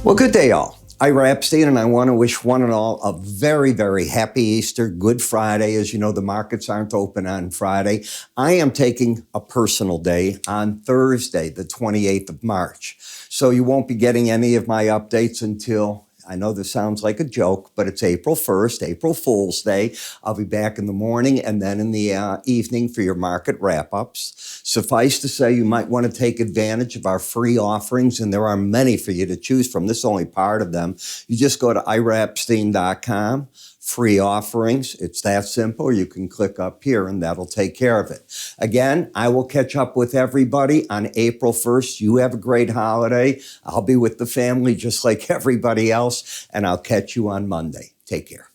Well, good day, all. Ira Epstein, and I want to wish one and all a very, very happy Easter, Good Friday. As you know, the markets aren't open on Friday. I am taking a personal day on Thursday, the 28th of March. So you won't be getting any of my updates until, I know this sounds like a joke, but it's April 1st, April Fool's Day. I'll be back in the morning and then in the evening for your market wrap-ups. Suffice to say, you might want to take advantage of our free offerings, and there are many for you to choose from. This is only part of them. You just go to iraepstein.com, free offerings. It's that simple. You can click up here and that'll take care of it. Again, I will catch up with everybody on April 1st. You have a great holiday. I'll be with the family just like everybody else, and I'll catch you on Monday. Take care.